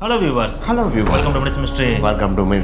Hello viewers. Welcome two minutes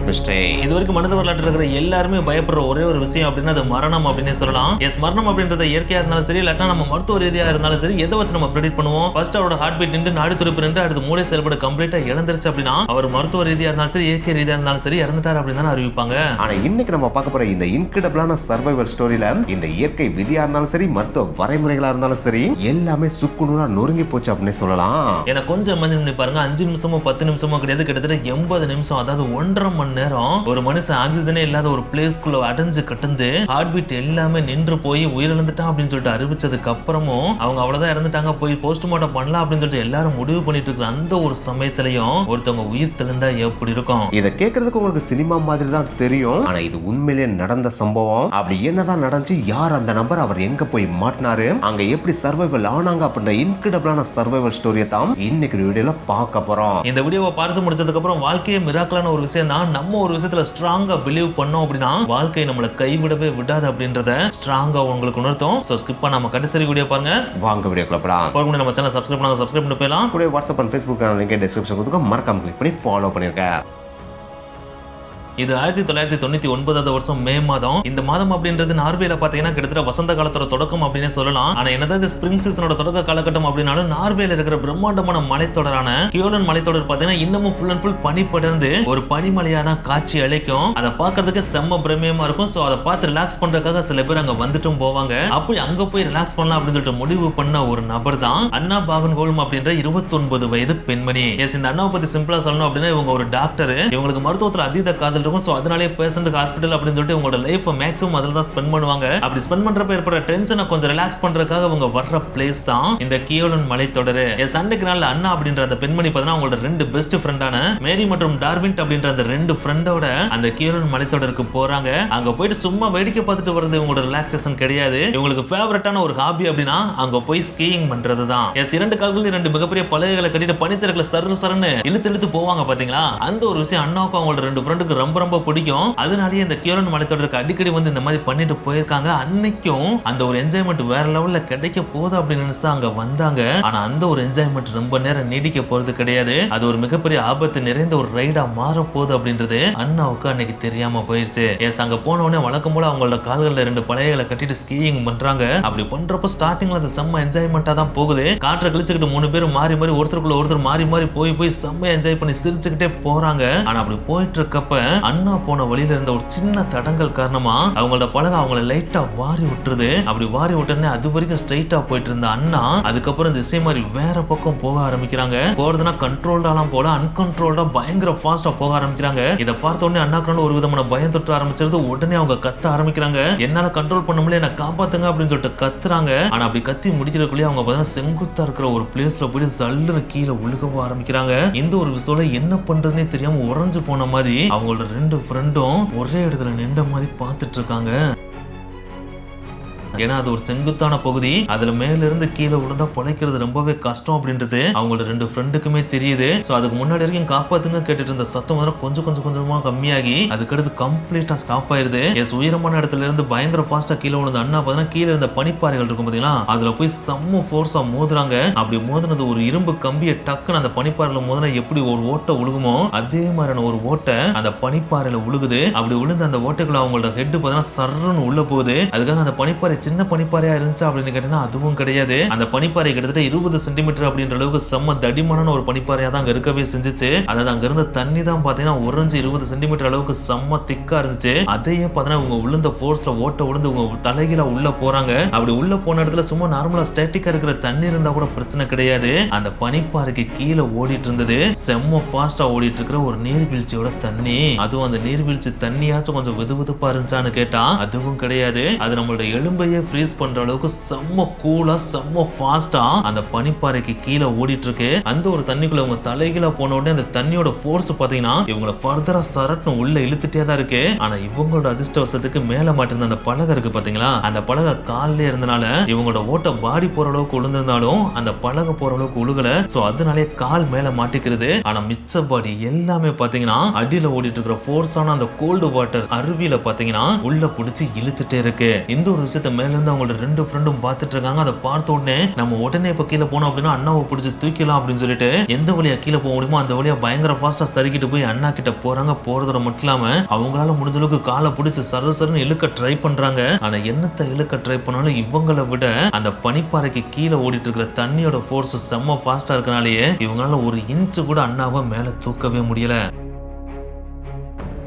mystery. இது வரைக்கும் மனித வரலாற்றில் இருக்கிற எல்லாருமே பயப்படுற ஒரே ஒரு விஷயம் அப்படின்னா அது மரணம் அப்படின்னே சொல்லலாம். மரணம் அப்படின்றது இயற்கையா இருந்தாலும் சரி, இல்லாட்டா நம்ம மருத்துவ ரீதியா இருந்தாலும் சரி, எதை வச்சு நம்ம ப்ரெடிக்ட் பண்ணுவோம்? ஃபர்ஸ்ட் அவரோட ஹார்ட் பீட் நின்று நாடி துடிப்பு நின்று அடுத்து மூளை செயல்பட கம்ப்ளீட்டா இழந்துருச்சு அப்படின்னா அவர் மருத்துவ ரீதியா இருந்தாலும் சரி, இயற்கை ரீதியா இருந்தாலும் சரி இறந்துட்டார் அப்படின்னு தான் அறிவிப்பாங்க. ஆனா இன்னைக்கு நம்ம பார்க்க போற இந்த இன்கிரெடிபிளான சர்வைவல் ஸ்டோரியில இந்த இயற்கை விதியா இருந்தாலும் சரி, மருத்துவ வரைமுறைகளா இருந்தாலும் சரி, எல்லாமே சுக்குநூறா நொறுங்கி போச்சு அப்படின்னு சொல்லலாம். எனக்கு கொஞ்சம் இமேஜின் பண்ணி பாருங்க, 5 நிமிஷமோ 10 நிமிஷமோ கிடையாது, கிட்டத்தட்ட 80 நிமிஷம், அதாவது 1.5 மணி நேரம் ஒரு மனுஷன் ஆக்சிஜனே இல்லாத ஒரு பிளேஸ்க்குள்ள அடைஞ்சு கட்டுந்து ஹார்ட் பீட் எல்லாமே நின்று போய் உயிரிழந்துட்டான் அப்படின்னு சொல்லிட்டு அறிவிச்சதுக்கு அப்புறமும் அவங்க அவ்வளவுதான் இறந்துட்டாங்க, போய் போஸ்ட்மார்ட்டம் பண்ணலாம் அப்படின்னு சொல்லிட்டு எல்லாரும் முடிவு பண்ணிட்டு இருக்கிற அந்த ஒரு சமயத்திலையும் ஒருத்தவங்க உயிர் தெளிந்தா எப்படி இருக்கும்? இதை கேட்கறதுக்கு உங்களுக்கு சினிமா மாதிரி தான் தெரியும், ஆனா இது உண்மையிலேயே நடந்த சம்பவம். அப்படி என்னதான் நடந்துச்சு, யார் அந்த நபர், அவர் எங்க போய் மாட்டினாரு, அங்க எப்படி சர்வைவல் ஆனாங்க அப்படின்ற இன்கிரெடிபிளான சர்வைவல் ஸ்டோரியை தான் இன்னைக்கு வீடியோல பார்க்க போறோம். இந்த வீடியோவை பார்த்து முடிச்சதுக்கு அப்புறம் வாழ்க்கையே மிராக்கலான ஒரு விஷயம் தான். நம்ம ஒரு விஷயத்துல ஸ்ட்ராங்கா பிலீவ் பண்ணோம் அப்படின்னா வாழ்க்கை நம்மளை கைவிடவே விடாது அப்படின்றத ஸ்ட்ராங்கா உங்களுக்கு உணர்த்தும். சோ ஸ்கிப் பண்ணாம கடைசி வீடியோ பாருங்க. வாங்க வீடியோக்குள்ள போலாம். போறதுக்கு நம்ம சேனல் சப்ஸ்கிரைப் பண்ணி போயிடலாம். கூட WhatsApp and Facebook link description கொடுத்துருக்கோம், மறக்காம கிளிக் பண்ணி ஃபாலோ பண்ணிருங்க. இது 1999 வருஷம் மே மாதம். இந்த மாதம் அப்படின்றது நார்வேல பாத்தீங்கன்னா கிட்டத்தட்ட வசந்த காலத்தோட தொடக்கம் அப்படின்னு சொல்லலாம். ஆனா என்னதான் ஸ்பிரிங் சீசனோட தொடக்க காலகட்டம் அப்படின்னாலும் நார்வேல இருக்கிற பிரம்மாண்டமான மலைத்தொடரான கியோலன் மலைத்தொடர் பாத்தீங்கன்னா இன்னமும் ஃபுல் அண்ட் ஃபுல் பனி படர்ந்து ஒரு பனிமலையா தான் காட்சி அளிக்கும். அதை பார்க்கறதுக்கு செம்ம பிரமியமா இருக்கும். சோ அதை பார்த்து ரிலாக்ஸ் பண்றதுக்காக சில பேர் அங்க வந்துட்டும் போவாங்க. அப்படி அங்க போய் ரிலாக்ஸ் பண்ணலாம் அப்படின்னு சொல்லிட்டு முடிவு பண்ண ஒரு நபர் தான் அண்ணா பாகன்ஹோல்ம் அப்படின்ற 29 வயது பெண்மணி. இந்த அண்ணாவை பத்தி சிம்பிளா சொல்லணும் அப்படின்னா இவங்க ஒரு டாக்டர். இவங்களுக்கு மருத்துவத்துல அதீத காதல் இருக்கும். சோ அதனாலே பேஷண்ட்க்கு ஹாஸ்பிடல் அப்படின்னு சொல்லிட்டு உங்களோட லைஃப் மேக்ஸிமம் அதில தான் ஸ்பெண்ட் பண்ணுவாங்க. அப்படி ஸ்பெண்ட் பண்றப்ப ஏற்படுற டென்ஷனை கொஞ்சம் ரிலாக்ஸ் பண்றதுக்காக அவங்க வர்ற பிளேஸ் தான் இந்த கியோலன் மலைத்தொடர். சண்டைக்கு நாள் அண்ணா அப்படின்ற அந்த பெண்மணி பார்த்தா அவங்களோட 2 பெஸ்ட் ஃப்ரெண்டான மேரி மற்றும் டார்வின் அப்படின்ற அந்த 2 ஃப்ரெண்டோட அந்த கியோலன் மலைத்தொடருக்கு போறாங்க. அங்க போயிட்டு சும்மா வேடிக்கை பார்த்துட்டு வரது இவங்களோட ரிலாக்ஸேஷன் கிடையாது. இவங்களுக்கு ஃபேவரட்டான ஒரு ஹாபி அப்படின்னா அங்க போய் ஸ்கீயிங் பண்றது தான். 2 கால்களில் 2 மிகப்பெரிய பலகைகளை கட்டிட்டு பனிச்சறுக்குல சர்ன்னு இழுத்து போவாங்க பாத்தீங்களா? அந்த ஒரு விஷயம் அண்ணாவுக்கும் அவங்களோட 2 ஃப்ரெண்டுக்கு ரொம்ப பிடிக்கும். அதனாலேயே இந்த கியோலன் மலைத்தொடருக்கு அடிக்கடி வந்து இந்த மாதிரி பண்ணிட்டு போயிருக்காங்க. அன்னைக்கும் அந்த ஒரு என்ஜாய்மெண்ட் வேற லெவல்ல கிடைக்க போகுது அப்படின்னு நினைச்சு அங்க வந்தாங்க. ஆனா அந்த ஒரு என்ஜாய்மெண்ட் ரொம்ப நேரம் நீடிக்க போறது கிடையாது. அது ஒரு மிகப்பெரிய ஆபத்து நிறைந்த ஒரு ரைடா மாற போகுது அப்படின்றது அண்ணாவுக்கு அன்னைக்கு தெரியாம போயிருச்சு. அங்க போன உடனே வழக்கம் போல அவங்களோட கால்களில் 2 பலகைகளை கட்டிட்டு ஸ்கீயிங் பண்றாங்க. அப்படி பண்றப்ப ஸ்டார்டிங்ல அது செம்ம என்ஜாய்மெண்டா தான் போகுது. காற்றை கிழிச்சுக்கிட்டு 3 பேரும் மாறி மாறி ஒருத்தருக்குள்ள ஒருத்தர் மாறி மாறி போய் செம்ம என்ஜாய் பண்ணி சிரிச்சுக்கிட்டே போறாங்க. ஆனா அப்படி போயிட்டு இருக்கப்ப அண்ணா போன வழியில இருந்த ஒரு சின்ன தடங்கல் காரணமா அவங்களோட பலகை அவங்கள லைட்டா வாரி விட்டுருது. அப்படி வாரி விட்டனே அது வரைக்கும் ஸ்ட்ரைட்டா போயிட்டு இருந்த அண்ணா அதுக்கப்புறம் திசை மாதிரி வேற பக்கம் போக ஆரம்பிக்கிறாங்க. போறதுனா கண்ட்ரோல்டாலாம் போல அன்கண்ட்ரோல்டா பயங்கர ஃபாஸ்டா போக ஆரம்பிக்கிறாங்க. இதை பார்த்த உடனே அண்ணாக்கு ஒரு விதமான பயம் தொட்டு ஆரம்பிச்சிருது. உடனே அவங்க கத்த ஆரம்பிக்கிறாங்க. என்னால கண்ட்ரோல் பண்ண முடியல, என்ன காப்பாத்துங்க அப்படின்னு சொல்லிட்டு கத்துறாங்க. ஆனா அப்படி கத்தி முடிக்கிறதுக்குள்ளே அவங்க பார்த்தீங்கன்னா செங்குத்தா இருக்கிற ஒரு பிளேஸ்ல போயிட்டு சல்லுன்னு கீழே உழுக ஆரம்பிக்கிறாங்க. இந்த ஒரு விஷயம் என்ன பண்றதுன்னே தெரியாம உறைஞ்சு போன மாதிரி அவங்களோட 2 ஃப்ரெண்டும் ஒரே இடத்துல நின்ற மாதிரி பார்த்துட்டு இருக்காங்க. ஏன்னா அது ஒரு செங்குத்தான பகுதி, அதுல மேல இருந்து கீழே விழுந்தா பிழைக்கிறது ரொம்பவே கஷ்டம் அப்படின்றது அவங்களோட 2 ஃப்ரெண்டுக்குமே தெரியுது. சோ அதுக்கு முன்னாடி வரைக்கும் காப்பாத்துங்க கேட்டுட்டு இருந்த சத்தம் கொஞ்சமா கம்மியாகி அதுக்கடுத்து கம்ப்ளீட்டா ஸ்டாப் ஆயிருது. உயரமான இடத்துல இருந்து பயங்கர ஃபாஸ்டா கீழே விழுந்த அண்ணா பார்த்தா கீழே இருந்த பனிப்பாறைகள் இருக்கும் பாத்தீங்களா, அதுல போய் செம்ம ஃபோர்ஸா மோதுறாங்க. அப்படி மோதினது ஒரு இரும்பு கம்பியை டக்குன்னு அந்த பனிப்பாறையில மோதினா எப்படி ஒரு ஓட்டை உழுகுமோ அதே மாதிரியான ஒரு ஓட்டை அந்த பனிப்பாறையில உழுகுது. அப்படி விழுந்த அந்த ஓட்டைக்குள்ள அவங்களோட ஹெட் பார்த்தா சர்ன்னு உள்ள போகுது. அதுக்காக அந்த பனிப்பாறை சின்ன பனிப்பாறையா இருந்துச்சு அப்படின்னு கேட்டீங்கன்னா அதுவும் கிடையாது. அந்த பனிப்பாறை கிட்டத்தட்ட 20 சென்டிமீட்டர் அப்படின்ற அளவுக்கு செம்ம தடிமனான ஒரு பனிப்பாறையா தான் அங்க இருக்கவே செஞ்சுச்சு. அதாவது அங்க இருந்த தண்ணி தான் பாத்தீங்கன்னா உறைஞ்சு 20 சென்டிமீட்டர் அளவுக்கு செம்ம திக்கா இருந்துச்சு. அதையே பாத்தீங்கன்னா உங்க விழுந்த ஃபோர்ஸ்ல ஓட்ட விழுந்து உங்க தலைகீழ உள்ள போறாங்க. அப்படி உள்ள போன இடத்துல சும்மா நார்மலா ஸ்டாட்டிக்கா இருக்கிற தண்ணி இருந்தா கூட பிரச்சனை கிடையாது. அந்த பனிப்பாறைக்கு கீழே ஓடிட்டு இருந்தது செம்ம ஃபாஸ்டா ஓடிட்டு இருக்கிற ஒரு நீர்வீழ்ச்சியோட தண்ணி. அதுவும் அந்த நீர்வீழ்ச்சி தண்ணியாச்சும் கொஞ்சம் வெதுவெதுப்பா இருந்துச்சான்னு கேட்டா அதுவும் கிடையாது. அது நம்மளோட எலும்பையே ஃப்ரீஸ் பண்ற அளவுக்கு செம்ம கூலா செம்ம ஃபாஸ்டா அந்த பனிப்பாறைக்கு கீழே ஓடிட்டு இருக்கு. அந்த ஒரு தண்ணிக்குள்ள இவங்க தலைகீழ போன உடனே அந்த தண்ணியோட ஃபோர்ஸ் பாத்தீங்கன்னா இவங்களை ஃபர்தரா சரட்னு உள்ள இழுத்துட்டே தான் இருக்கு. ஆனா இவங்களோட அதிர்ஷ்டவசத்துக்கு மேல மாட்டிருந்த அந்த பலகை இருக்கு பாத்தீங்களா, அந்த பலகை கால்ல இருந்தனால இவங்களோட ஓட்ட பாடி போற அளவுக்கு விழுந்திருந்தாலும் அந்த பலகை போற அளவுக்கு உழுகல. சோ அதனாலே கால் மேல மாட்டிக்கிறது. ஆனா மிச்ச பாடி எல்லாமே பாத்தீங்கன்னா அடியில ஓடிட்டு இருக்கிற ஃபோர்ஸான அந்த கோல்டு வாட்டர் அருவியில பாத்தீங்கன்னா உள்ள புடிச்சு இழுத்துட்டே இருக்கு. இந்த ஒரு விஷயத்த மேல இருந்து அவங்களோட 2 ஃப்ரெண்டும் பார்த்துட்டு இருக்காங்க. அதை பார்த்த உடனே நம்ம உடனே இப்ப கீழே போனோம் அப்படின்னா அண்ணாவை பிடிச்சி தூக்கலாம் அப்படின்னு சொல்லிட்டு எந்த வழியா கீழே போக முடியுமோ அந்த வழியா பயங்கர ஃபாஸ்டா சறுக்கிட்டு போய் அண்ணா கிட்ட போறாங்க. போறதோட மட்டும் இல்லாம அவங்களால முடிஞ்ச அளவுக்கு காலை பிடிச்சி சரசரன்னு இழுக்க ட்ரை பண்றாங்க. ஆனா என்னத்தை இழுக்க ட்ரை பண்ணாலும் இவங்களை விட அந்த பனிப்பாறைக்கு கீழே ஓடிட்டு இருக்கிற தண்ணியோட ஃபோர்ஸ் செம்ம ஃபாஸ்டா இருக்கனாலேயே இவங்களால ஒரு இன்ச்சு கூட அண்ணாவை மேல தூக்கவே முடியல.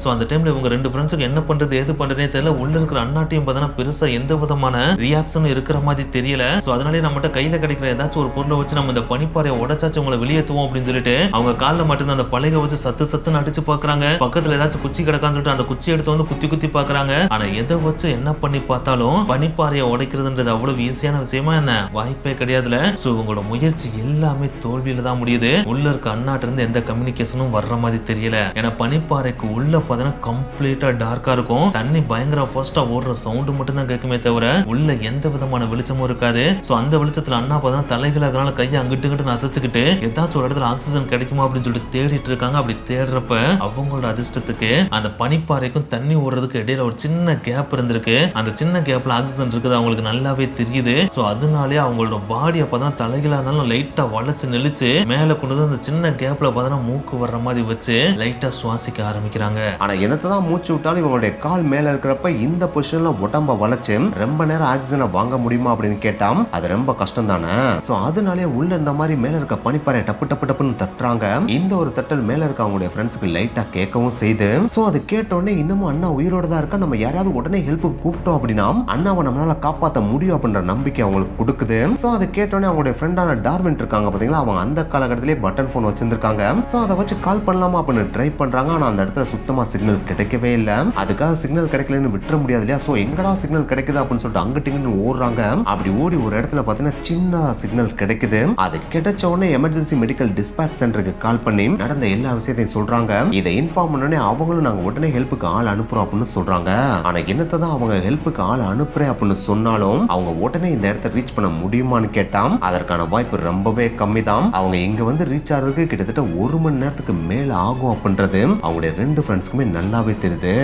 ஸோ அந்த டைம்ல இவங்க 2 ஃப்ரெண்ட்ஸுக்கு என்ன பண்றது எது பண்றதே தெரியல. உள்ள இருக்கிற அண்ணாட்டையும் பார்த்தா பெருசா எந்த விதமான ரியாக்ஷனும் இருக்கிற மாதிரி தெரியல. ஸோ அதனாலே நம்மகிட்ட கையில கிடைக்கிற ஏதாச்சும் ஒரு பொருளை வச்சு நம்ம இந்த பனிப்பாறையை உடைச்சாச்சு உங்களை வெளியேற்றுவோம் அப்படின்னு சொல்லிட்டு அவங்க காலில் மட்டும் அந்த பலகை வச்சு சத்துன்னு அடிச்சு பாக்குறாங்க. பக்கத்துல ஏதாச்சும் குச்சி கிடக்கான்னு சொல்லிட்டு அந்த குச்சி எடுத்து வந்து குத்தி பாக்குறாங்க. ஆனா எதை வச்சு என்ன பண்ணி பார்த்தாலும் பனிப்பாறையை உடைக்கிறதுன்றது அவ்வளவு ஈஸியான விஷயமா என்ன வாய்ப்பே கிடையாதுல. ஸோ உங்களோட முயற்சி எல்லாமே தோல்வியில தான் முடியுது. உள்ள இருக்க அண்ணாட்ட இருந்து எந்த கம்யூனிகேஷனும் வர்ற மாதிரி தெரியல. ஏன்னா பனிப்பாறைக்கு உள்ள கம்ப்ளீட்டா டார்க்கா இருக்கும். தண்ணி பயங்கர ஃபாஸ்டா ஓடுற சவுண்ட் மட்டும் தான் கேட்குமே தவிர உள்ள எந்த விதமான வெளிச்சமும் இருக்காது. சோ அந்த வெளிச்சத்துல அண்ணா பார்த்தா தலைகளாக கையை அங்கிட்டு இங்கிட்டு அசைச்சுக்கிட்டு ஏதாச்சும் ஒரு இடத்துல ஆக்சிஜன் கிடைக்குமா அப்படின்னு சொல்லிட்டு தேடிட்டு இருக்காங்க. அப்படி தேடுறப்ப அவங்களோட அதிர்ஷ்டத்துக்கு அந்த பனிப்பாறைக்கும் தண்ணி ஓடுறதுக்கு இடையில ஒரு சின்ன கேப் இருந்திருக்கு. அந்த சின்ன கேப்ல ஆக்சிஜன் இருக்குது அவங்களுக்கு நல்லாவே தெரியுது. சோ அதனாலே அவங்களோட பாடியை பார்த்தா தலைகளா இருந்தாலும் லைட்டா வளைச்சு நெளிச்சு மேல கொண்டு வந்து அந்த சின்ன கேப்ல பார்த்தா மூக்கு வர்ற மாதிரி வச்சு லைட்டா சுவாசிக்க ஆரம்பிக்கிறாங்க. ஆனா என்னதான் மூச்சு விட்டாலும் இவங்களுடைய கால் மேல இருக்கிறப்ப இந்த பொசிஷன்ல உடம்ப வளைச்சு ரொம்ப நேரம் ஆக்சிஜனை வாங்க முடியுமா அப்படின்னு கேட்டாம். அது ரொம்ப கஷ்டம் தானே. சோ அதனாலே உள்ள இந்த மாதிரி மேல இருக்க பனிப்பாறை டப்புன்னு தட்டுறாங்க. இந்த ஒரு தட்டல் மேல இருக்க அவங்களுடைய ஃப்ரெண்ட்ஸ்க்கு லைட்டா கேட்கவும் செய்து. சோ அது கேட்ட உடனே இன்னமும் அண்ணா உயிரோட தான் இருக்கா, நம்ம யாராவது உடனே ஹெல்ப்புக்கு கூப்பிட்டோம் அப்படின்னா அண்ணாவை நம்மளால காப்பாற்ற முடியும் அப்படின்ற நம்பிக்கை அவங்களுக்கு கொடுக்குது. சோ அதை கேட்டோடனே அவங்களுடைய ஃப்ரெண்டான டார்வின் இருக்காங்க பாத்தீங்களா, அவங்க அந்த காலகட்டத்திலே பட்டன் போன் வச்சிருக்காங்க. சோ அதை வச்சு கால் பண்ணலாமா அப்படின்னு ட்ரை பண்றாங்க. ஆனா அந்த இடத்துல சுத்தமா சிக்னல் கிடைக்கவே இல்ல. அதுக்காக சிக்னல் கிடைக்கலன்னு விட்டுற முடியாது இல்லையா. சோ எங்கடா சிக்னல் கிடைக்குது அப்படின்னு சொல்லிட்டு அங்கிட்டு இங்கிட்டு ஓடுறாங்க. அப்படி ஓடி ஒரு இடத்துல பாத்தீங்கன்னா சின்ன சிக்னல் கிடைக்குது. அது கிடைச்ச உடனே எமர்ஜென்சி மெடிக்கல் டிஸ்பாச் சென்டருக்கு கால் பண்ணி நடந்த எல்லா விஷயத்தையும் சொல்றாங்க. இதை இன்ஃபார்ம் பண்ணனே அவங்களும் நாங்க உடனே ஹெல்ப்புக்கு ஆள் அனுப்புறோம் அப்படின்னு சொல்றாங்க. ஆனா என்னத்தை தான் அவங்க ஹெல்ப்புக்கு ஆள் அனுப்புறேன் அப்படின்னு சொன்னாலும் அவங்க உடனே இந்த இடத்தை ரீச் பண்ண முடியுமான்னு கேட்டாம். அதற்கான வாய்ப்பு ரொம்பவே கம்மி தான். அவங்க இங்க வந்து ரீச் ஆகிறதுக்கு கிட்டத்தட்ட 1 மணி நேரத்துக்கு மேல ஆகும் அப்படின்றது அவங்களுடைய 2 ஃப்ரெண்ட்ஸ்க்குமே நல்லாவே தெரியுது.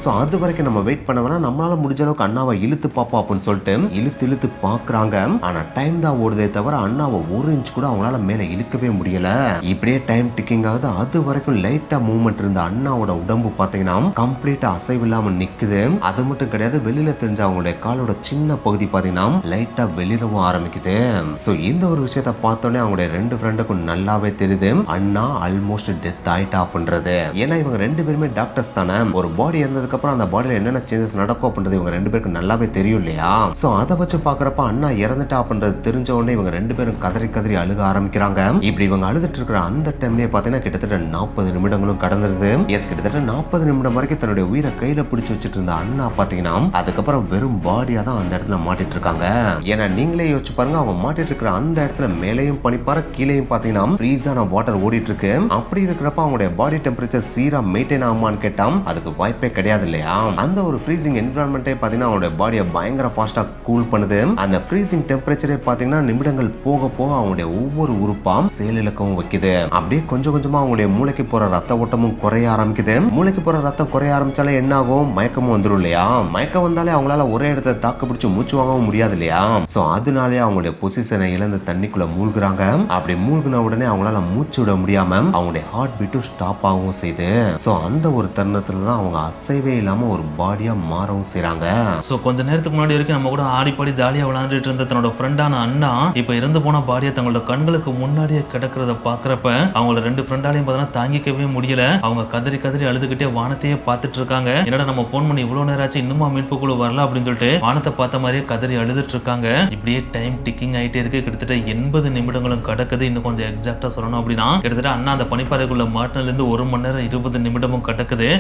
ஸோ அது வரைக்கும் நம்ம வெயிட் பண்ண வேணா, நம்மளால முடிஞ்ச அளவுக்கு அண்ணாவை இழுத்து பார்ப்போம் அப்படின்னு சொல்லிட்டு இழுத்து பார்க்குறாங்க. ஆனால் டைம் தான் ஓடுதே தவிர அண்ணாவை 1 இன்ச் கூட அவங்களால மேலே இழுக்கவே முடியல. இப்படியே டைம் டிக்கிங் ஆகுது. அது வரைக்கும் லைட்டா மூவ்மெண்ட் இருந்த அண்ணாவோட உடம்பு பார்த்தீங்கன்னா கம்ப்ளீட்டா அசைவு இல்லாமல் நிற்குது. அது மட்டும் கிடையாது, வெளியில தெரிஞ்ச அவங்களுடைய காலோட சின்ன பகுதி பார்த்தீங்கன்னா லைட்டா வெளியிடவும் ஆரம்பிக்குது. ஸோ இந்த ஒரு விஷயத்த பார்த்தோன்னே அவங்களுடைய 2 ஃப்ரெண்டுக்கும் நல்லாவே தெரியுது அண்ணா ஆல்மோஸ்ட் டெத் ஆயிட்டா அப்படின்றது. ஏன்னா இவங்க 2 பேருமே டாக்டர்ஸ் தானே. ஒரு பாடி இருந்தது அப்புறம் அந்த பாடியில என்னென்ன சேஞ்சஸ் நடக்கும் அப்படின்றது இவங்க 2 பேருக்கு நல்லாவே தெரியும் இல்லையா. சோ அதை வச்சு பாக்குறப்ப அண்ணா இறந்துட்டா அப்படின்றது தெரிஞ்ச உடனே இவங்க 2 பேரும் கதறி அழுக ஆரம்பிக்கிறாங்க. இப்படி இவங்க அழுதுட்டு இருக்கிற அந்த டைம்லயே பாத்தீங்கன்னா கிட்டத்தட்ட 40 நிமிடங்களும் கடந்துருது. கிட்டத்தட்ட 40 நிமிடம் வரைக்கும் தன்னுடைய உயிரை கையில பிடிச்சு வச்சுட்டு இருந்த அண்ணா பாத்தீங்கன்னா அதுக்கப்புறம் வெறும் பாடியா தான் அந்த இடத்துல மாட்டிட்டு இருக்காங்க. ஏன்னா நீங்களே யோசிச்சு பாருங்க, அவங்க மாட்டிட்டு இருக்கிற அந்த இடத்துல மேலையும் பனிப்பாறை கீழேயும் பாத்தீங்கன்னா ஃப்ரீஸான வாட்டர் ஓடிட்டு இருக்கு. அப்படி இருக்கிறப்ப அவங்களுடைய பாடி டெம்பரேச்சர் சீரா மெயின்டைன் ஆகுமான்னு கேட்டா அதுக்கு வாய்ப்பே கிடையாது இல்லையா. அந்த ஒரு ஃப்ரீசிங் என்விரான்மெண்டே பாத்தீங்கன்னா அவங்களுடைய பாடியை பயங்கர ஃபாஸ்டா கூல் பண்ணுது. அந்த ஃப்ரீசிங் டெம்பரேச்சரே பாத்தீங்கன்னா நிமிடங்கள் போக போக அவங்களுடைய ஒவ்வொரு உறுப்பாம் செயலிழக்கவும் வைக்குது. அப்படியே கொஞ்சம் கொஞ்சமா அவங்களுடைய மூளைக்கு போற ரத்த ஓட்டமும் குறைய ஆரம்பிக்குது. மூளைக்கு போற ரத்தம் குறைய ஆரம்பிச்சாலே என்ன ஆகும், மயக்கமும் வந்துடும் இல்லையா. மயக்கம் வந்தாலே அவங்களால ஒரே இடத்தை தாக்கு பிடிச்சு மூச்சு வாங்கவும் முடியாது இல்லையா. சோ அதனாலே அவங்களுடைய பொசிஷனை இழந்து தண்ணிக்குள்ள மூழ்குறாங்க. அப்படி மூழ்கின உடனே அவங்களால மூச்சு விட முடியாம அவங்களுடைய ஹார்ட் பீட்டும் ஸ்டாப் ஆகவும் செய்யுது. சோ அந்த ஒரு தருணத்துல தான் அவங்க அசைவே இல்லாம ஒரு பாடியா மாறவும் செய்றாங்க. சோ கொஞ்ச நேரத்துக்கு முன்னாடி வரைக்கும் நம்ம கூட ஆடிப்பாடி ஜாலியா விளையாண்டுட்டு இருந்த தன்னோட ஃப்ரெண்டான அண்ணா இப்ப இறந்து போன பாடியா தங்களோட கண்களுக்கு முன்னாடியே கிடக்கிறத பாக்குறப்ப அவங்களோட 2 ஃப்ரெண்டாலையும் பார்த்தா தாங்கிக்கவே முடியல. அவங்க கதறி அழுதுகிட்டே வானத்தையே பார்த்துட்டு இருக்காங்க. என்னடா நம்ம போன் பண்ணி இவ்வளவு நேரம் ஆச்சு இன்னுமா மீட்புக்குள்ள வரல அப்படின்னு சொல்லிட்டு வானத்தை பார்த்த மாதிரியே கதறி அழுதுட்டு இருக்காங்க. இப்படியே டைம் டிக்கிங் ஆயிட்டே இருக்கு. கிட்டத்தட்ட 80 நிமிடங்களும் கடக்குது. இன்னும் கொஞ்சம் எக்ஸாக்டா சொல்லணும் அப்படின்னா கிட்டத்தட்ட அண்ணா அந்த பனிப்பாறைக்குள்ள மாட்டினதுல இருந்து 1 மணி நேரம் 20 நிமிடமும் கடக்குது.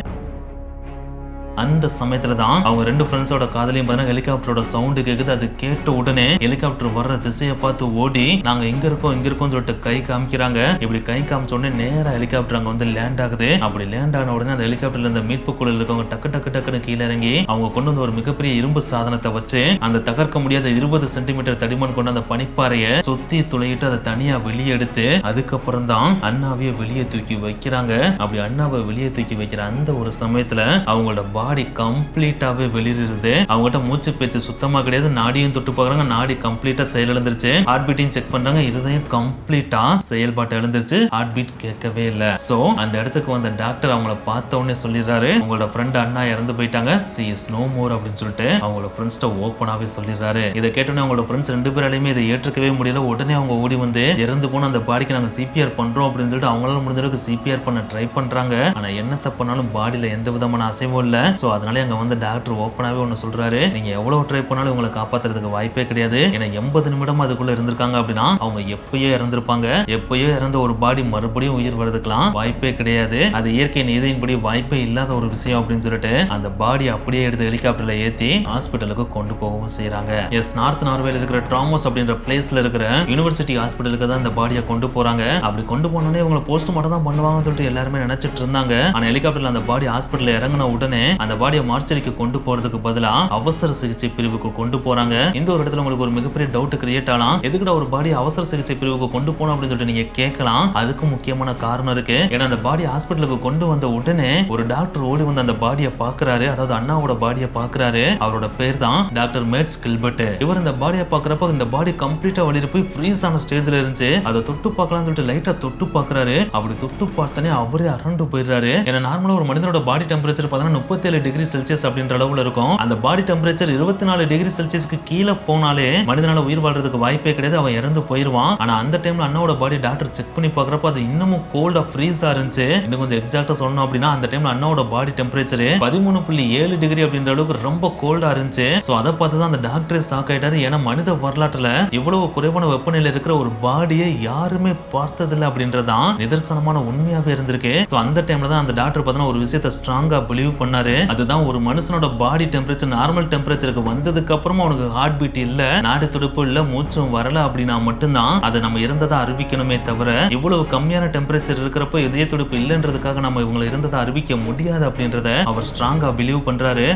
அந்த சமயத்துல தான் அவங்க 2 ஃப்ரெண்ட்ஸோட காதலையும் பார்த்தீங்கன்னா ஹெலிகாப்டரோட சவுண்டு கேக்குது. அது கேட்ட உடனே ஹெலிகாப்டர் வர்ற திசையை பார்த்து ஓடி நாங்க இங்க இருக்கோம் சொல்லிட்டு கை காமிக்கிறாங்க. இப்படி கை காமிச்ச உடனே நேரா ஹெலிகாப்டர் அங்க வந்து லேண்ட் ஆகுது. அப்படி லேண்ட் ஆன உடனே அந்த ஹெலிகாப்டர்ல இருந்த மீட்பு குழுல இருக்கவங்க டக்குன்னு கீழே இறங்கி அவங்க கொண்டு வந்து ஒரு மிகப்பெரிய இரும்பு சாதனத்தை வச்சு அந்த தகர்க்க முடியாத 20 சென்டிமீட்டர் தடிமன் கொண்ட அந்த பனிப்பாறையை சுத்தி துளையிட்டு அதை தனியா வெளியே எடுத்து அதுக்கப்புறம் தான் அண்ணாவையே வெளியே தூக்கி வைக்கிறாங்க. அப்படி அண்ணாவை வெளியே தூக்கி வைக்கிற அந்த ஒரு சமயத்துல அவங்களோட பாடி கம்ப்ளீட்டாவே வெளியிருது. அவங்ககிட்ட மூச்சு பேச்சு சுத்தமா கிடையாது. நாடியும் தொட்டு பாக்குறாங்க, நாடி கம்ப்ளீட்டா செயல் இழந்துருச்சு. ஹார்ட் பீட்டையும் செக் பண்றாங்க, இருதயம் கம்ப்ளீட்டா செயல்பாட்டு இழந்துருச்சு. ஹார்ட் பீட் கேட்கவே இல்ல. சோ அந்த இடத்துக்கு வந்த டாக்டர் அவங்கள பார்த்த உடனே சொல்லிடுறாரு, உங்களோட ஃப்ரெண்ட் அண்ணா இறந்து போயிட்டாங்க, she is no more அப்படின்னு சொல்லிட்டு அவங்களோட ஃப்ரெண்ட்ஸ்ட ஓப்பனாவே சொல்லிடுறாரு. இதை கேட்டோன்னே அவங்களோட ஃப்ரெண்ட்ஸ் 2 பேராலையுமே இதை ஏற்றுக்கவே முடியல. உடனே அவங்க ஓடி வந்து இறந்து போன அந்த பாடிக்கு நாங்க சிபிஆர் பண்றோம் அப்படின்னு சொல்லிட்டு அவங்களால முடிஞ்ச அளவுக்கு சிபிஆர் பண்ண ட்ரை பண்றாங்க. ஆனா என்னத்த பண்ணாலும் பாடியில எந்த விதமான அசைவும் இல்ல. சோ அதனால அங்க வந்து டாக்டர் ஓப்பனாவே ஒன்னு சொல்றாரு, நீங்க எவ்வளவு ட்ரை பண்ணாலும் உங்களை காப்பாத்துறதுக்கு வாய்ப்பே கிடையாது. ஏன்னா 80 நிமிடம் அதுக்குள்ள இருந்திருக்காங்க அப்படின்னா அவங்க எப்பயோ இறந்திருப்பாங்க. எப்பயோ இறந்த ஒரு பாடி மறுபடியும் உயிர் வருதுக்கலாம் வாய்ப்பே கிடையாது. அது இயற்கை நீதியின்படி வாய்ப்பே இல்லாத ஒரு விஷயம் அப்படின்னு சொல்லிட்டு அந்த பாடி அப்படியே எடுத்து ஹெலிகாப்டர்ல ஏத்தி ஹாஸ்பிட்டலுக்கு கொண்டு போகவும் செய்யறாங்க. எஸ், நார்த் நார்வேல இருக்கிற ட்ராமோஸ் அப்படின்ற பிளேஸ்ல இருக்கிற யூனிவர்சிட்டி ஹாஸ்பிட்டலுக்கு தான் இந்த பாடியை கொண்டு போறாங்க. அப்படி கொண்டு போனோடனே இவங்க போஸ்ட் மார்ட்டம் தான் பண்ணுவாங்கன்னு சொல்லிட்டு எல்லாருமே நினைச்சிட்டு இருந்தாங்க. ஆனா ஹெலிகாப்டர்ல அந்த பாடி ஹாஸ்பிட்டல்ல இறங்கின உடனே அந்த பாடியை மார்ச்சரிக்கு கொண்டு போறதுக்கு பதிலா அவசர சிகிச்சை பிரிவுக்கு கொண்டு போறாங்க. இந்த ஒரு இடத்துல உங்களுக்கு ஒரு மிகப்பெரிய டவுட் கிரியேட் ஆகலாம், எதுக்குடா ஒரு பாடி அவசர சிகிச்சை பிரிவுக்கு கொண்டு போனோம் அப்படின்னு சொல்லிட்டு நீங்க கேட்கலாம். அதுக்கு முக்கியமான காரணம் இருக்கு. ஏன்னா அந்த பாடி ஹாஸ்பிட்டலுக்கு கொண்டு வந்த உடனே ஒரு டாக்டர் ஓடி வந்து அந்த பாடியை பாக்குறாரு. அதாவது அண்ணாவோட பாடியை பாக்குறாரு. அவரோட பேர் தான் டாக்டர் மேட்ஸ் கில்பர்ட். இவர் இந்த பாடியை பாக்குறப்ப இந்த பாடி கம்ப்ளீட்டா வலியில போய் ஃப்ரீஸ் ஆன ஸ்டேஜ்ல இருந்துச்சு. அதை தொட்டு பார்க்கலாம்னு சொல்லிட்டு லைட்டா தொட்டு பாக்குறாரு. அப்படி தொட்டு பார்த்தனே அவரே அரண்டு போயிடுறாரு. ஏன்னா நார்மலா ஒரு மனிதனோட பாடி டெம்பரேச்சர் பார்த்தீங்கன்னா 37 டிகிரி செல்சியஸ் அப்படின்ற அளவுல இருக்கும். அந்த பாடி டெம்பரேச்சர் 24 டிகிரி செல்சியஸ்க்கு கீழே போனாலே மனிதனால உயிர் வாழ்றதுக்கு வாய்ப்பே கிடையாது, அவன் இறந்து போயிருவான். ஆனா அந்த டைம்ல அண்ணாவோட பாடி டாக்டர் செக் பண்ணி பாக்குறப்ப அது இன்னமும் கோல்டா ஃப்ரீஸா இருந்துச்சு. இன்னும் கொஞ்சம் எக்ஸாக்ட்டா சொல்லணும் அப்படின்னா அந்த டைம்ல அண்ணாவோட பாடி டெம்பரேச்சர் 13.7 டிகிரி அப்படின்ற அளவுக்கு ரொம்ப கோல்டா இருந்துச்சு. சோ அதை பார்த்து தான் அந்த டாக்டரே ஷாக் ஆயிட்டாரு. ஏன்னா மனித வரலாற்றுல இவ்வளவு குறைவான வெப்பநிலையில இருக்கிற ஒரு பாடியை யாருமே பார்த்ததில்லை அப்படின்றதான் நிதர்சனமான உண்மையாவே இருந்திருக்கு. சோ அந்த டைம்ல தான் அந்த டாக்டர் பார்த்தா ஒரு விஷயத்தை ஸ்ட்ராங்கா பிலீவ் பண்ணாரு. அதுதான் ஒரு மனுஷனோட பாடி டெம்பரேச்சர் நார்மல் டெம்பரேச்சருக்கு வந்ததுக்கு அப்புறமா அவனுக்கு ஹார்ட் பீட் இல்ல, நாடி துடிப்பு இல்ல, மூச்சும் வரல அப்படின்னா மட்டும்தான் அதை நம்ம இறந்ததா அறிவிக்கணுமே தவிர இவ்வளவு கம்மியான டெம்பரேச்சர் இருக்கிறப்ப இதய துடிப்பு இல்லைன்றதுக்காக நம்ம இவங்களை இருந்ததை அறிவிக்க முடியாது அப்படின்றத அவர் ஸ்ட்ராங்கா பிலீவ் பண்றாரு.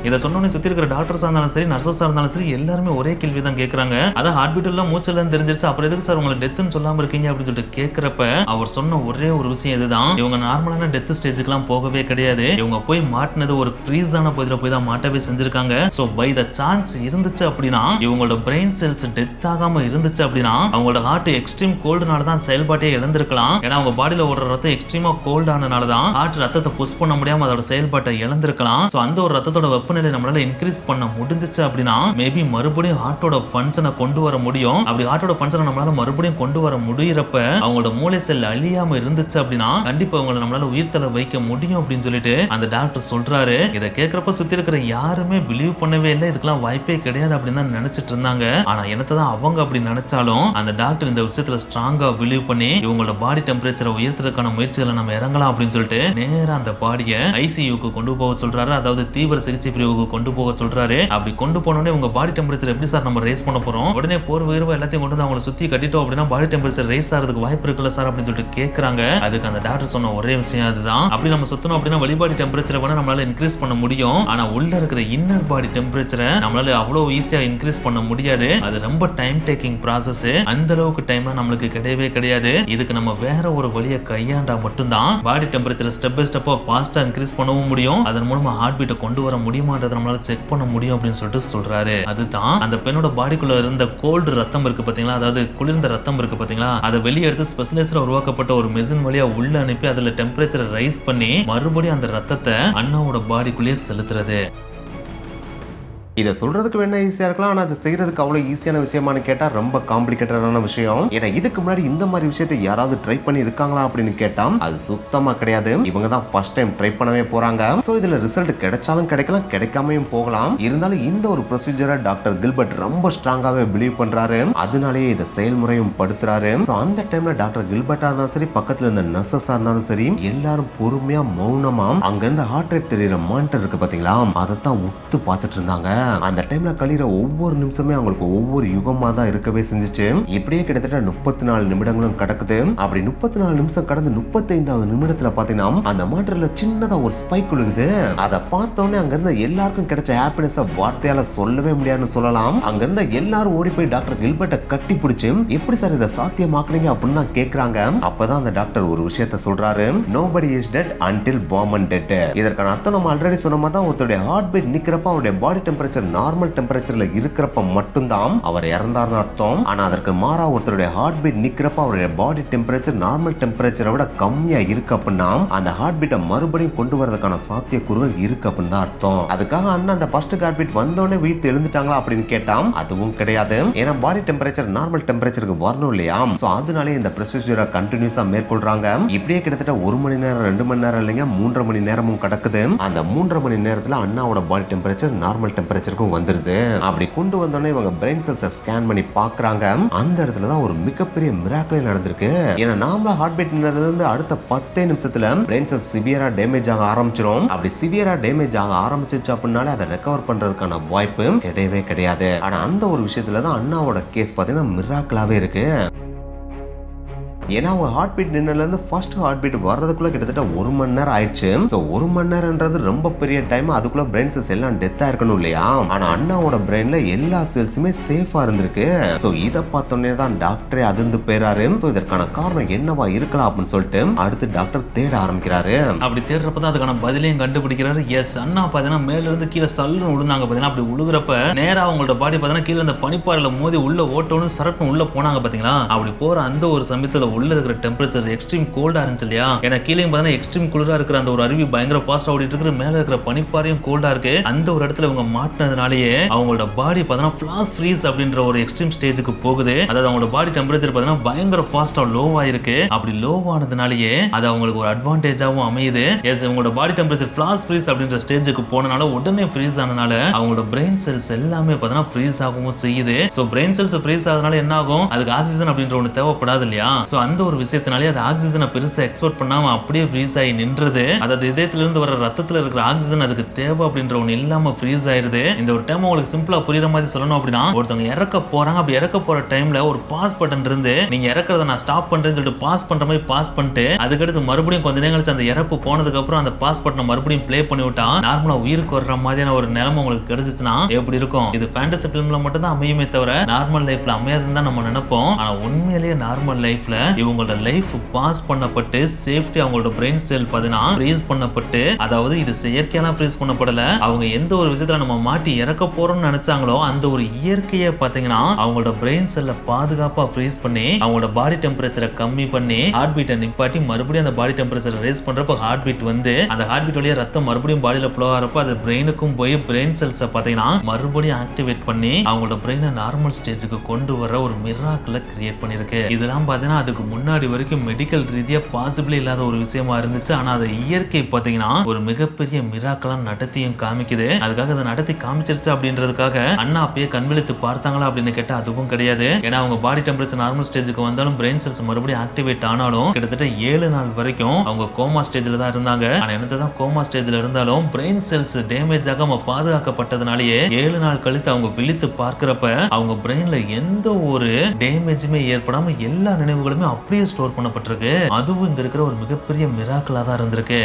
இதை சொன்னோன்னே சுத்தி இருக்கிற டாக்டர்ஸா இருந்தாலும் சரி, நர்சஸா இருந்தாலும் சரி, எல்லாருமே ஒரே கேள்வி தான் கேட்கறாங்க. அதான் ஹார்ட் பீட் எல்லாம் மூச்செல்லாம் தெரிஞ்சிருச்சு, அப்புறம் எதுக்கு சார் உங்களை டெத்துன்னு சொல்லாம இருக்கீங்க அப்படின்னு சொல்லிட்டு கேட்கிறப்ப அவர் சொன்ன ஒரே ஒரு விஷயம் இதுதான், இவங்க நார்மலான டெத் ஸ்டேஜுக்குலாம் போகவே கிடையாது. இவங்க போய் மாட்டினது ஒரு ஃப்ரீஸான பகுதியில் போய் தான் மாட்டவே செஞ்சிருக்காங்க. ஸோ பை த சான்ஸ் இருந்துச்சு அப்படின்னா, இவங்களோட பிரெயின் செல்ஸ் டெத் ஆகாம இருந்துச்சு அப்படின்னா அவங்களோட ஹார்ட் எக்ஸ்ட்ரீம் கோல்டுனால தான் செயல்பாட்டே இழந்திருக்கலாம். ஏன்னா அவங்க பாடியில ஓடுற ரத்தம் எக்ஸ்ட்ரீமா கோல்டு ஆனனால தான் ஹார்ட் ரத்தத்தை புஷ் பண்ண முடியாம அதோட செயல்பாட்டை இழந்திருக்கலாம். ஸோ அந்த ஒரு ரத்தத்தோட வெப்பநிலை நம்மளால இன்க்ரீஸ் பண்ண முடிஞ்சிச்சு அப்படின்னா மேபி மறுபடியும் ஹார்ட்டோட ஃபங்க்ஷனை கொண்டு வர முடியும். அப்படி ஹார்ட்டோட ஃபங்க்ஷனை நம்மளால மறுபடியும் கொண்டு வர முடியறப்ப அவங்களோட மூளை செல் அழியாம இருந்துச்சு அப்படின்னா கண்டிப்பா அவங்களை நம்மளால உயிர்த்தலை வைக்க முடியும் அப்படின்னு சொல்லிட்டு அந்த டாக்டர் சொல்றாரு. இதை கேட்கறப்ப சுத்தி இருக்கிற யாருமே பிலீவ் பண்ணவே இல்லை, இதுக்கெல்லாம் வாய்ப்பே கிடையாது அப்படின்னு தான் நினைச்சிட்டு இருந்தாங்க. ஆனா என்னத்தான் அவங்க அப்படி நினைச்சாலும் அந்த டாக்டர் இந்த விஷயத்துல ஸ்ட்ராங்கா பிலீவ் பண்ணி இவங்களோட பாடி டெம்பரேச்சரை உயர்த்துறதுக்கான முயற்சிகளை நம்ம இறங்கலாம் அப்படின்னு சொல்லிட்டு நேரா அந்த பாடியை ஐசியூக்கு கொண்டு போக சொல்றாரு. அதாவது தீவிர சிகிச்சை பிரிவுக்கு கொண்டு போக சொல்றாரு. அப்படி கொண்டு போனோடனே உங்க பாடி டெம்பரேச்சர் எப்படி சார் நம்ம ரேஸ் பண்ண போறோம், உடனே போர் உயர்வு எல்லாத்தையும் கொண்டு வந்து அவங்களை சுத்தி கட்டிட்டோம் அப்படின்னா பாடி டெம்பரேச்சர் ரேஸ் ஆகிறதுக்கு வாய்ப்பு இருக்குல்ல சார் அப்படின்னு சொல்லிட்டு கேட்கறாங்க. அதுக்கு அந்த டாக்டர் சொன்ன ஒரே விஷயம் அதுதான், அப்படி நம்ம சுத்தணும் அப்படின்னா வெளிபாடி டெம்பரேச்சரை வேணா நம்மளால இன்க்ரீஸ் பண்ண முடியும், ஆனா உள்ள இருக்கிற இன்னர் பாடி டெம்பரேச்சரை நம்மளால அவ்வளவு ஈஸியா இன்க்ரீஸ் பண்ண முடியாது. அது ரொம்ப டைம் டேக்கிங் ப்ராசஸ். அந்த அளவுக்கு டைம்லாம் நம்மளுக்கு கிடையவே கிடையாது. இதுக்கு நம்ம வேற ஒரு வழியை கையாண்டா மட்டும்தான் பாடி டெம்பரேச்சரை ஸ்டெப் பை ஸ்டெப்பா ஃபாஸ்டா இன்க்ரீஸ் பண்ணவும் முடியும். அதன் மூலமா ஹார்ட் பீட்டை கொண்டு வர முடியுமான்றதை நம்மளால செக் பண்ண முடியும் அப்படின்னு சொல்லிட்டு சொல்றாரு. அதுதான் அந்த பெண்ணோட பாடிக்குள்ள இருந்த கோல்டு ரத்தம் இருக்கு பாத்தீங்களா, அதாவது குளிர்ந்த ரத்தம் இருக்கு பாத்தீங்களா, அதை வெளியே எடுத்து ஸ்பெஷலிஸ்டா உருவாக்கப்பட்ட ஒரு மெஷின் வழியா உள்ள அனுப்பி அதுல டெம்பரேச்சரை ரைஸ் பண்ணி மறுபடியும் அந்த ரத்தத்தை அண்ணாவோட பாடிக்குள்ளேயே செலுத்துறது. இதை சொல்றதுக்கு வேணா ஈஸியா இருக்கலாம், ஆனா அதை செய்யறதுக்கு அவ்வளவு ஈஸியான விஷயமானு கேட்டா ரொம்ப காம்ப்ளிகேட்டடான விஷயம். ஏன்னா இதுக்கு முன்னாடி இந்த மாதிரி விஷயத்தை யாராவது ட்ரை பண்ணி இருக்காங்களா அப்படின்னு கேட்டா அது சுத்தமா கிடையாது. இவங்க தான் ஃபர்ஸ்ட் டைம் ட்ரை பண்ணவே போறாங்க. சோ இதுல ரிசல்ட் கிடைச்சாலும் கிடைக்கலாம், கிடைக்காமையும் போகலாம். இருந்தாலும் இந்த ஒரு ப்ரொசீஜரை டாக்டர் கில்பர்ட் ரொம்ப ஸ்ட்ராங்காவே பிலீவ் பண்றாரு. அதனாலேயே இதை செயல்முறையும் படுத்துறாரு. சோ அந்த டைம்ல டாக்டர் கில்பர்ட்டா இருந்தாலும் சரி, பக்கத்துல இருந்த நர்சஸா இருந்தாலும் சரி, எல்லாரும் பொறுமையா மௌனமா அங்க இருந்த ஹார்ட் ரேட் தெரியுற மானிட்டர் இருக்கு பாத்தீங்களா, அதைத்தான் உத்து பார்த்துட்டு இருந்தாங்க. அந்த டைம்ல கழிற ஒவ்வொரு நிமிஷமே அவங்களுக்கு ஒவ்வொரு யுகமா தான் இருக்கவே செஞ்சுச்சு. இப்படியே கிட்டத்தட்ட 34 நிமிடங்களும் கடக்குது. அப்படி 34 நிமிஷம் கடந்து 35வது நிமிடத்துல பாத்தீங்கன்னா அந்த மாட்டர்ல சின்னதா ஒரு ஸ்பைக் விழுகுது. அதை பார்த்தோன்னே அங்க இருந்த எல்லாருக்கும் கிடைச்ச ஹாப்பினஸ் வார்த்தையால சொல்லவே முடியாதுன்னு சொல்லலாம். அங்க இருந்த எல்லாரும் ஓடி போய் டாக்டர் கில்பர்ட்டை கட்டி பிடிச்சு எப்படி சார் இதை சாத்தியமாக்குனீங்க அப்படின்னு தான் கேக்குறாங்க. அப்பதான் அந்த டாக்டர் ஒரு விஷயத்த சொல்றாரு. nobody is dead until warm and dead. இதற்கான அர்த்தம் நம்ம ஆல்ரெடி சொன்ன மாதிரி தான் ஒருத்தருடைய ஹார்ட் பீட் நிக்கிறப்ப அவருடைய பாடி டெம்பரேச்சர் நார்மல் டெம்பரேச்சர்ல இருக்கிறப்ப மட்டும்தான் அவர் இறந்தார்னு அர்த்தம். ஆனா அதற்கு மாறா ஒருத்தருடைய ஹார்ட் பீட் நிக்கிறப்ப அவருடைய பாடி டெம்பரேச்சர் நார்மல் டெம்பரேச்சரை விட கம்மியா இருக்கு அப்படின்னா அந்த ஹார்ட் பீட்டை மறுபடியும் கொண்டு வரதுக்கான சாத்தியக்கூறுகள் இருக்கு அப்படின்னு தான் அர்த்தம். அதுக்காக அண்ணா அந்த ஃபர்ஸ்ட் ஹார்ட் பீட் வந்தோடனே வீட்டு எழுந்துட்டாங்களா அப்படின்னு கேட்டா அதுவும் கிடையாது. ஏன்னா பாடி டெம்பரேச்சர் நார்மல் டெம்பரேச்சருக்கு வரணும் இல்லையா? சோ அதனாலே இந்த ப்ரொசீஜரை கண்டினியூஸா மேற்கொள்றாங்க. இப்படியே கிட்டத்தட்ட 1 மணி நேரம் 2 மணி நேரம் இல்லைங்க 3.5 மணி நேரமும் கடக்குது. அந்த 3.5 மணி நேரத்துல அண்ணாவோட பாடி டெம்பரேச்சர் நார்மல் டெம்பரேச்சருக்கும் வந்துருது. அப்படி கொண்டு வந்தோடனே இவங்க பிரெயின் செல்ஸை ஸ்கேன் பண்ணி பாக்குறாங்க. அந்த இடத்துல தான் ஒரு மிகப்பெரிய மிராக்கிளே நடந்திருக்கு. ஏன்னா நார்மலா ஹார்ட் பீட் இருந்து அடுத்த 10 நிமிஷத்துல பிரெயின் செல்ஸ் சிவியரா டேமேஜ் ஆக ஆரம்பிச்சிடும். அப்படி சிவியரா டேமேஜ் ஆக ஆரம்பிச்சிச்சு அப்படின்னாலே அதை ரெக்கவர் பண்றதுக்கான வாய்ப்பு கிடையவே கிடையாது. ஆனா அந்த ஒரு விஷயத்துல தான் அண்ணாவோட கேஸ் பாத்தீங்கன்னா மிராக்கிளாவே இருக்கு. ஏன்னா ஒரு ஹார்ட் பீட் நின்னதுலேருந்து ஃபர்ஸ்ட் ஹார்ட் பீட் வர்றதுக்குள்ள கிட்டத்தட்ட 1 மணி நேரம் ஆயிடுச்சு. ஸோ 1 மணி நேரம்ன்றது ரொம்ப பெரிய டைம். அதுக்குள்ள பிரெயின் செல்ஸ் எல்லாம் டெத்தா இருக்கணும் இல்லையா? ஆனா அண்ணாவோட பிரெயின்ல எல்லா செல்ஸுமே சேஃபா இருந்திருக்கு. ஸோ இதை பார்த்தோன்னே தான் டாக்டரே அதிர்ந்து போயிறாரு. ஸோ இதற்கான காரணம் என்னவா இருக்கலாம் அப்படின்னு சொல்லிட்டு அடுத்து டாக்டர் தேட ஆரம்பிக்கிறாரு. அப்படி தேடுறப்பதான் அதுக்கான பதிலையும் கண்டுபிடிக்கிறாரு. எஸ், அண்ணா பாத்தீங்கன்னா மேல இருந்து கீழே சல்லுன்னு விழுந்தாங்க. பாத்தீங்கன்னா அப்படி விழுகிறப்ப நேரா அவங்களோட பாடி பாத்தீங்கன்னா கீழே அந்த பனிப்பாறையில மோதி உள்ள ஓட்டணும் சரக்கு உள்ள போனாங்க. பாத்தீங்களா அப்படி போற அந்த ஒரு சமயத்துல உள்ள இருக்கிற டெம்பரேச்சர் எக்ஸ்ட்ரீம் கோல்டா இருந்துச்சு இல்லையா? ஏன்னா கீழே பார்த்தீங்கன்னா எக்ஸ்ட்ரீம் குளிரா இருக்கிற அந்த ஒரு அருவி பயங்கர ஃபாஸ்டா ஓடிட்டு இருக்கு. மேல இருக்கிற பனிப்பாறையும் கோல்டா இருக்கு. அந்த ஒரு இடத்துல இவங்க மாட்டினதுனாலேயே அவங்களோட பாடி பார்த்தீங்கன்னா ஃபிளாஷ் ஃப்ரீஸ் அப்படின்ற ஒரு எக்ஸ்ட்ரீம் ஸ்டேஜுக்கு போகுது. அதாவது அவங்களோட பாடி டெம்பரேச்சர் பார்த்தீங்கன்னா பயங்கர ஃபாஸ்டா லோவா இருக்கு. அப்படி லோவானதுனாலேயே அது அவங்களுக்கு ஒரு அட்வான்டேஜாவும் அமையுது. எஸ், அவங்களோட பாடி டெம்பரேச்சர் ஃபிளாஷ் ஃப்ரீஸ் அப்படின்ற ஸ்டேஜுக்கு போனனால உடனே ஃப்ரீஸ் ஆனனால அவங்களோட பிரெயின் செல்ஸ் எல்லாமே பார்த்தீங்கன்னா ஃப்ரீஸ் ஆகவும் செய்யுது. ஸோ பிரெயின் செல்ஸ் ஃப்ரீஸ் ஆகுறதுனால என்ன ஆகும்? அதுக்கு ஆக்சிஜன் அப்படின்ற ஒன்று தேவைப்படாது இல்லையா? ஸோ அந்த ஒரு விஷயத்தினாலே அது ஆக்சிஜனை பெருசா எக்ஸ்போர்ட் பண்ணாம அப்படியே ஃப்ரீஸ் ஆகி நின்றது. அதாவது இதயத்திலிருந்து வர ரத்தத்துல இருக்கிற ஆக்சிஜன் அதுக்கு தேவை அப்படின்ற ஒன்று இல்லாம ஃப்ரீஸ் ஆயிருது. இந்த ஒரு டைம் உங்களுக்கு சிம்பிளா புரியுற மாதிரி சொல்லணும் அப்படின்னா ஒருத்தவங்க இறக்க போறாங்க. அப்படி இறக்க போற டைம்ல ஒரு பாஸ் பட்டன் இருந்து நீங்க இறக்குறத நான் ஸ்டாப் பண்றேன்னு சொல்லிட்டு பாஸ் பண்ற மாதிரி பாஸ் பண்ணிட்டு அதுக்கடுத்து மறுபடியும் கொஞ்ச நேரம் கழிச்சு அந்த இறப்பு போனதுக்கு அப்புறம் அந்த பாஸ் பட்டனை மறுபடியும் ப்ளே பண்ணி விட்டா நார்மலா உயிருக்கு வர்ற மாதிரியான ஒரு நிலைமை உங்களுக்கு கிடைச்சிச்சுன்னா எப்படி இருக்கும்? இது ஃபேண்டசி ஃபிலிம்ல மட்டும் தான் அமையுமே தவிர நார்மல் லைஃப்ல அமையாதுன்னு தான் நம்ம நினைப்போம். ஆனா உண்மையிலேயே நார்மல் லைஃப்ல இவங்களோட லைஃப் பாஸ் பண்ணப்பட்டு சேஃப்டி அவங்களோட பிரெயின் செல் பார்த்தீங்கன்னா ஃப்ரீஸ் பண்ணப்பட்டு, அதாவது இது செயற்கையெல்லாம் ஃப்ரீஸ் பண்ணப்படல. அவங்க எந்த ஒரு விஷயத்துல நம்ம மாட்டி இறக்க போறோம்னு நினைச்சாங்களோ அந்த ஒரு இயற்கையை பார்த்தீங்கன்னா அவங்களோட பிரெயின் செல்ல பாதுகாப்பா ஃப்ரீஸ் பண்ணி அவங்களோட பாடி டெம்பரேச்சரை கம்மி பண்ணி ஹார்ட் பீட்டை நிப்பாட்டி மறுபடியும் அந்த பாடி டெம்பரேச்சரை ரேஸ் பண்றப்ப ஹார்ட் பீட் வந்து அந்த ஹார்ட் பீட் வழியா ரத்தம் மறுபடியும் பாடியில ஃப்ளோ ஆகிறப்ப அது பிரெயினுக்கும் போய் பிரெயின் செல்ஸை பார்த்தீங்கன்னா மறுபடியும் ஆக்டிவேட் பண்ணி அவங்களோட பிரெயினை நார்மல் ஸ்டேஜுக்கு கொண்டு வர ஒரு மிராக்கிளை கிரியேட் பண்ணிருக்கு. இதெல்லாம் பார்த்தீங்கன்னா அதுக்கு முன்னாடி வரைக்கும் மெடிக்கல் ரீதியா பாசிபிளே இல்லாத ஒரு விஷயமா இருந்துச்சு. ஆனா அதை இயற்கை பாத்தீங்கன்னா ஒரு மிகப்பெரிய மிராக்கலா நடத்தியும் காமிக்குது. அதுக்காக அதை நடத்தி காமிச்சிருச்சு அப்படின்றதுக்காக அண்ணா அப்பயே கண்விழித்து பார்த்தாங்களா அப்படின்னு கேட்டா அதுவும் கிடையாது. ஏன்னா அவங்க பாடி டெம்பரேச்சர் நார்மல் ஸ்டேஜுக்கு வந்தாலும் பிரெயின் செல்ஸ் மறுபடியும் ஆக்டிவேட் ஆனாலும் கிட்டத்தட்ட 7 நாள் வரைக்கும் அவங்க கோமா ஸ்டேஜ்ல தான் இருந்தாங்க. ஆனா என்னதான் கோமா ஸ்டேஜ்ல இருந்தாலும் பிரெயின் செல்ஸ் டேமேஜ் ஆகாம பாதுகாக்கப்பட்டதுனாலேயே 7 நாள் கழித்து அவங்க விழித்து பார்க்கிறப்ப அவங்க பிரெயின்ல எந்த ஒரு டேமேஜுமே ஏற்படாம எல்லா நினைவுகளுமே அப்படியே ஸ்டோர் பண்ணப்பட்டிருக்கு. அதுவும் இங்க இருக்கிற ஒரு மிகப்பெரிய மிராக்கிளா தான் இருந்திருக்கு.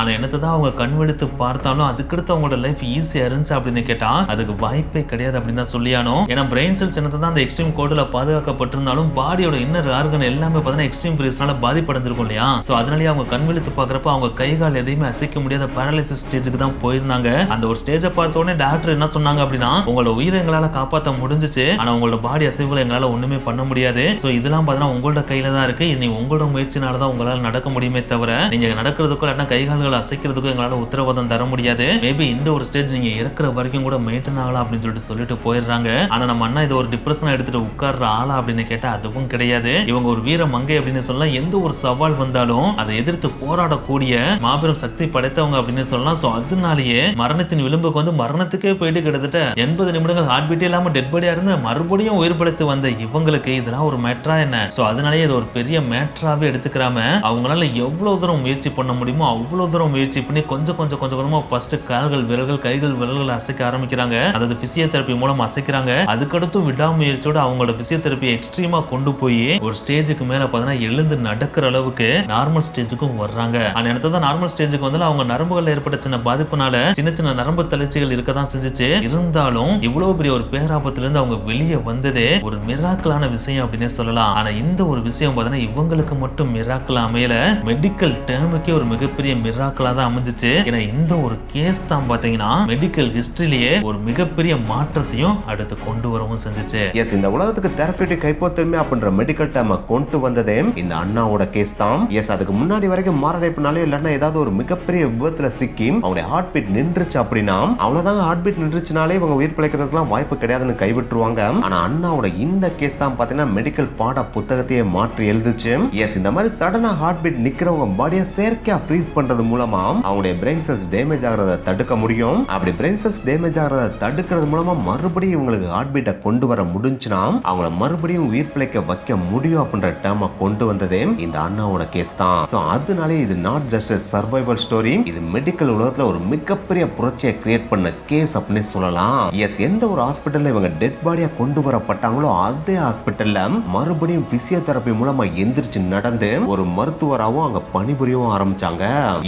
ஆனா என்னதான் அவங்க கண் விழித்து பார்த்தாலும் அதுக்கடுத்து அவங்களோட லைஃப் ஈஸியா இருந்துச்சு அப்படின்னு கேட்டா அதுக்கு வாய்ப்பே கிடையாது அப்படின்னு தான் சொல்லியானோ. ஏன்னா பிரெயின் செல்ஸ் என்னதான் அந்த எக்ஸ்ட்ரீம் கோட்ல பாதுகாக்கப்பட்டிருந்தாலும் பாடியோட இன்னர் ஆர்கன் எல்லாமே பார்த்தீங்கன்னா எக்ஸ்ட்ரீம் ஃப்ரீஸ்னால பாதிப்படைஞ்சிருக்கும் இல்லையா? சோ அதனாலேயே அவங்க கண் விழித்து பார்க்கறப்ப அவங்க கை கால் எதையுமே அசைக்க முடியாத பேரலைசிஸ் ஸ்டேஜுக்கு தான் போயிருந்தாங்க. அந்த ஒரு ஸ்டேஜை பார்த்த உடனே டாக்டர் என்ன சொன்னாங்க அப்படின்னா உங்களோட உயிரை எங்களால காப்பாற்ற முடிஞ்சிச்சு, ஆனா உங்களோட பாடி அசைவுகளை எங்களால ஒண்ணுமே பண்ண முடியாது. சோ இதெல்லாம் பார்த்தீங்கன்னா உங்களோட கையில தான் இருக்கு. நீ உங்களோட முயற்சினாலதான் உங்களால நடக்க முடியுமே தவிர நீங்க நடக்கிறதுக்கும் இல்லாட்டா கை கால்கள் அசைக்கிறதுக்கும் எங்களால உத்தரவாதம் தர முடியாது. மேபி இந்த ஒரு ஸ்டேஜ் நீங்க இறக்குற வரைக்கும் கூட மெயின்டைன் ஆகலாம் அப்படின்னு சொல்லிட்டு போயிடுறாங்க. ஆனா நம்ம அண்ணா இது ஒரு டிப்ரெஷன் எடுத்துட்டு உட்கார்ற ஆளா அப்படின்னு கேட்டா அதுவும் கிடையாது. இவங்க ஒரு வீர மங்கை அப்படின்னு சொல்லலாம். எந்த ஒரு சவால் வந்தாலும் அதை எதிர்த்து போராடக்கூடிய மாபெரும் சக்தி படைத்தவங்க அப்படின்னு சொல்லலாம். சோ அதனாலேயே மரணத்தின் விளிம்புக்கு வந்து மரணத்துக்கே போயிட்டு கிட்டத்தட்ட 80 நிமிடங்கள் ஹார்ட் பீட்டே இல்லாம டெட் பாடியா இருந்து மறுபடியும் உயிர் படைத்து வந்த இவங்களுக்கு இதெல்லாம் ஒரு மேட்ரா என்ன? சோ அதனாலேயே இது ஒரு பெரிய மேட்ராவே எடுத்துக்கிறாம அவங்களால எவ்வளவு தூரம் முயற்சி பண்ண முடியுமோ அவ்வளவு தூரம் முயற்சி பண்ணி கொஞ்சம் கொஞ்சமா ஃபர்ஸ்ட் கால்கள் விரல்கள் கைகள் விரல்கள் அசைக்க ஆரம்பிக்கிறாங்க. அதாவது பிசியோதெரபி மூலம் அசைக்கிறாங்க. அதுக்கடுத்து விடாமுயற்சியோட அவங்களோட பிசியோதெரபி எக்ஸ்ட்ரீமா கொண்டு போய் ஒரு ஸ்டேஜுக்கு மேல பார்த்தீங்கன்னா எழுந்து நடக்கிற அளவுக்கு நார்மல் ஸ்டேஜுக்கும் வர்றாங்க. அந்த இடத்துல தான் நார்மல் ஸ்டேஜுக்கு வந்து அவங்க நரம்புகள் ஏற்பட்ட சின்ன பாதிப்புனால சின்ன நரம்பு தளர்ச்சிகள் இருக்கதான் செஞ்சுச்சு. இருந்தாலும் இவ்வளவு பெரிய ஒரு பேராபத்துல இருந்து அவங்க வெளியே வந்ததே ஒரு மிராக்கலான விஷயம் அப்படின்னே சொல்லலாம். ஆனா இந்த ஒரு விஷயம் பார்த்தீங்கன்னா இவங்களுக்கு மட்டும் மிராக்கல் அமையல, மெடிக்கல் டேர்முக்கே ஒரு மிகப்பெரிய மிராக்கலா தான் அமைஞ்சிச்சு. ஏன்னா இந்த ஒரு கேஸ் தான் பாத்தீங்கன்னா மெடிக்கல் ஹிஸ்டரியிலேயே ஒரு மிகப்பெரிய மாற்றத்தையும் அடுத்து கொண்டு வரவும் செஞ்சுச்சு. எஸ், இந்த உலகத்துக்கு தெரபியூட்டிக் ஹைப்போதெர்மியா அப்படின்ற மெடிக்கல் டேர்மை கொண்டு வந்ததே இந்த அண்ணாவோட கேஸ் தான். எஸ், அதுக்கு முன்னாடி வரைக்கும் மாரடைப்புனாலே இல்லைன்னா ஏதாவது ஒரு மிகப்பெரிய விபத்துல சிக்கி அவங்களுடைய ஹார்ட் பீட் நின்றுச்சு அப்படின்னா அவ்வளவுதான், ஹார்ட் பீட் நின்றுச்சுனாலே இவங்க உயிர் பிழைக்கிறதுக்குலாம் வாய்ப்பு கிடையாதுன்னு கைவிட்டுருவாங்க. ஆனா அண்ணாவோட இந்த கேஸ் தான் பாத்தீங்கன்னா மெடிக்கல் பாட புத்தகத்தையே மாற்றி எழுதுச்சு. எஸ், இந்த மாதிரி சடனா ஹார்ட் பீட் நிக்கிறவங்க பாடியை செயற்கையா ஃப்ரீஸ் பண்றது மூலமா அவங்களுடைய பிரெயின் செல்ஸ் டேமேஜ் ஆகிறத தடுக்க முடியும். அப்படி பிரெயின் செல்ஸ் டேமேஜ் ஆகிறத தடுக்கிறது மூலமா மறுபடியும் இவங்களுக்கு ஹார்ட் பீட்டை கொண்டு வர முடிஞ்சுன்னா அவங்கள மறுபடியும் உயிர் பிழைக்க வைக்க முடியும் அப்படின்ற டேர்மை கொண்டு வந்ததே இந்த அண்ணாவோட கேஸ் தான். சோ அதனாலே இது நாட் ஜஸ்ட் சர்வைவல் ஸ்டோரி, இது மெடிக்கல் உலகத்துல ஒரு மிகப்பெரிய புரட்சியை கிரியேட் பண்ண கேஸ் அப்படின்னு சொல்லலாம். எஸ், எந்த ஒரு ஹாஸ்பிட்டல்ல இவங்க டெட் பாடியா கொண்டு வரப்பட்டாங்களோ அதே ஹாஸ்பிட்டல்ல மறுபடியும் பிசியோதெரபி மூலமா எந்திரிச்சு நடந்து ஒரு மருத்துவராகவும் அங்க பணிபுரியவும் ஆரம்பிச்சாங்க.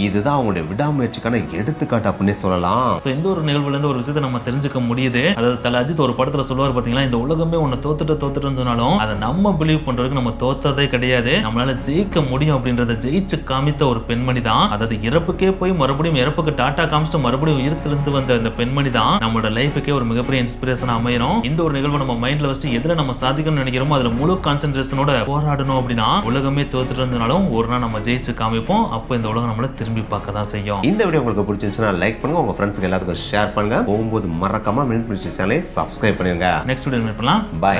இதுதான் அவங்களுடைய விடாமுயற்சிக்கான எடுத்துக்காட்டு அப்படின்னு சொல்லலாம். சோ இந்த ஒரு நிகழ்வுல இருந்து ஒரு விஷயத்தை நம்ம தெரிஞ்சுக்க முடியுது. அதாவது தல அஜித் ஒரு படத்துல சொல்லுவார் பாத்தீங்களா, இந்த உலகமே உன்னை தோத்துட்டு சொன்னாலும் அதை நம்ம பிலீவ் பண்றதுக்கு நம்ம தோத்ததே கிடையாது, நம்மளால ஜெயிக்க முடியும் அப்படின்றத ஜெயிச்சு காமித்த ஒரு பெண்மணி தான். அதாவது இறப்புக்கே போய் மறுபடியும் இறப்புக்கு டாட்டா காமிச்சிட்டு மறுபடியும் உயிர்த்திலிருந்து வந்த இந்த பெண்மணி தான் நம்மளோட லைஃபுக்கே ஒரு மிகப்பெரிய இன்ஸ்பிரேஷன் அமையணும். இந்த ஒரு நிகழ்வு நம்ம மைண்ட்ல வச்சு எதுல நம்ம சாதிக்கணும்னு நினைக்கிறோமோ அதுல முழு கான்சென்ட்ரேஷனோட போராடணும் அப்படின்னா உலகமே தோத்துட்டு இருந்தாலும் ஒரு நாள் நம்ம ஜெயிச்சு காமிப்போம். அப்போ இந்த உலகம் நம்மள திரும்பி பார்க்க தான் செய்யும். இந்த வீடியோ உங்களுக்கு பிடிச்சிருந்துச்சுன்னா லைக் பண்ணுங்க, உங்க ஃப்ரெண்ட்ஸ்க்கு எல்லாத்துக்கும் ஷேர் பண்ணுங்க. போகும்போது மறக்காம மினிட் சேனலை சப்ஸ்கிரைப் பண்ணுங்க. நெக்ஸ்ட் வீடியோ மீட் பண்ணலாம். பை.